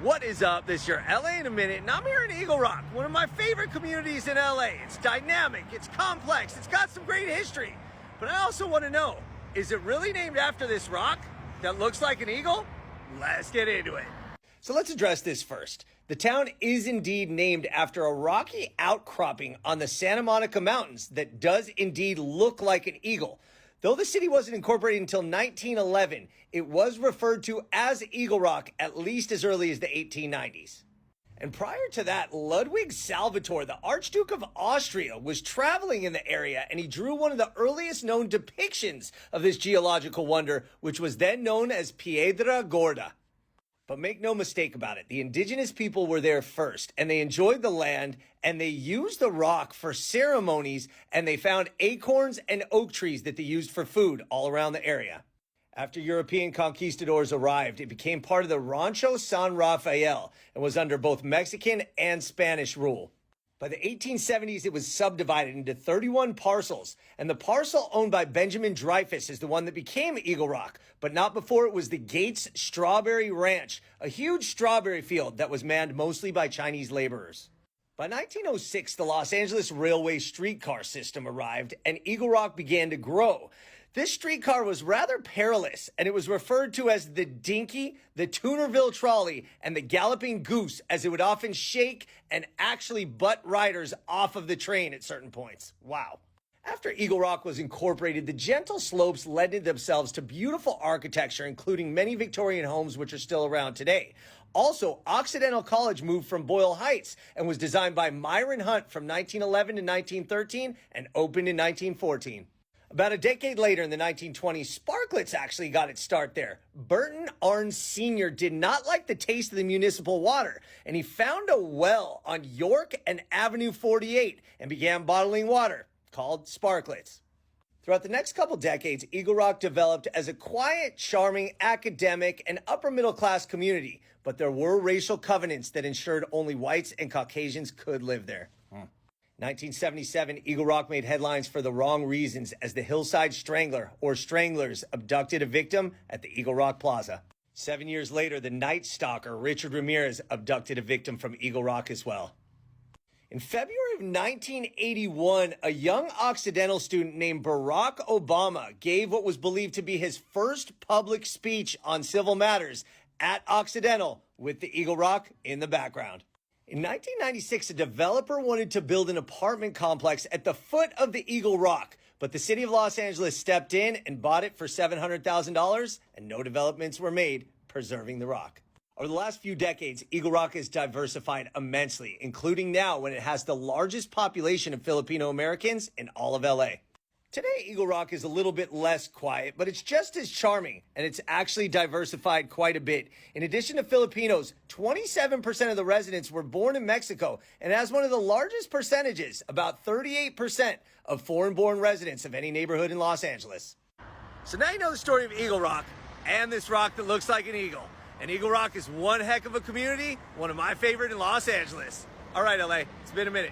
What is up? This is your LA in a minute, and I'm here in Eagle Rock, one of my favorite communities in LA. It's dynamic, it's complex, it's got some great history. But I also want to know, is it really named after this rock that looks like an eagle? Let's get into it. So let's address this first. The town is indeed named after a rocky outcropping on the Santa Monica Mountains that does indeed look like an eagle. Though the city wasn't incorporated until 1911, it was referred to as Eagle Rock at least as early as the 1890s. And prior to that, Ludwig Salvator, the Archduke of Austria, was traveling in the area, and he drew one of the earliest known depictions of this geological wonder, which was then known as Piedra Gorda. But make no mistake about it, the indigenous people were there first, and they enjoyed the land, and they used the rock for ceremonies, and they found acorns and oak trees that they used for food all around the area. After European conquistadors arrived, it became part of the Rancho San Rafael and was under both Mexican and Spanish rule. By the 1870s, it was subdivided into 31 parcels, and the parcel owned by Benjamin Dreyfus is the one that became Eagle Rock, but not before it was the Gates Strawberry Ranch, a huge strawberry field that was manned mostly by Chinese laborers. By 1906, the Los Angeles Railway streetcar system arrived, and Eagle Rock began to grow. This streetcar was rather perilous, and it was referred to as the Dinky, the Toonerville Trolley, and the Galloping Goose, as it would often shake and actually butt riders off of the train at certain points. Wow. After Eagle Rock was incorporated, the gentle slopes lended themselves to beautiful architecture, including many Victorian homes which are still around today. Also, Occidental College moved from Boyle Heights and was designed by Myron Hunt from 1911 to 1913 and opened in 1914. About a decade later, in the 1920s, Sparklets actually got its start there. Burton Arns Sr. did not like the taste of the municipal water, and he found a well on York and Avenue 48 and began bottling water, called Sparklets. Throughout the next couple decades, Eagle Rock developed as a quiet, charming, academic, and upper-middle-class community, but there were racial covenants that ensured only whites and Caucasians could live there. 1977, Eagle Rock made headlines for the wrong reasons as the Hillside Strangler, or Stranglers, abducted a victim at the Eagle Rock Plaza. 7 years later, the Night Stalker, Richard Ramirez, abducted a victim from Eagle Rock as well. In February of 1981, a young Occidental student named Barack Obama gave what was believed to be his first public speech on civil matters at Occidental, with the Eagle Rock in the background. In 1996, a developer wanted to build an apartment complex at the foot of the Eagle Rock, but the city of Los Angeles stepped in and bought it for $700,000, and no developments were made, preserving the rock. Over the last few decades, Eagle Rock has diversified immensely, including now when it has the largest population of Filipino Americans in all of LA. Today, Eagle Rock is a little bit less quiet, but it's just as charming, and it's actually diversified quite a bit. In addition to Filipinos, 27% of the residents were born in Mexico, and has one of the largest percentages, about 38% of foreign-born residents of any neighborhood in Los Angeles. So now you know the story of Eagle Rock, and this rock that looks like an eagle. And Eagle Rock is one heck of a community, one of my favorite in Los Angeles. All right, LA, it's been a minute.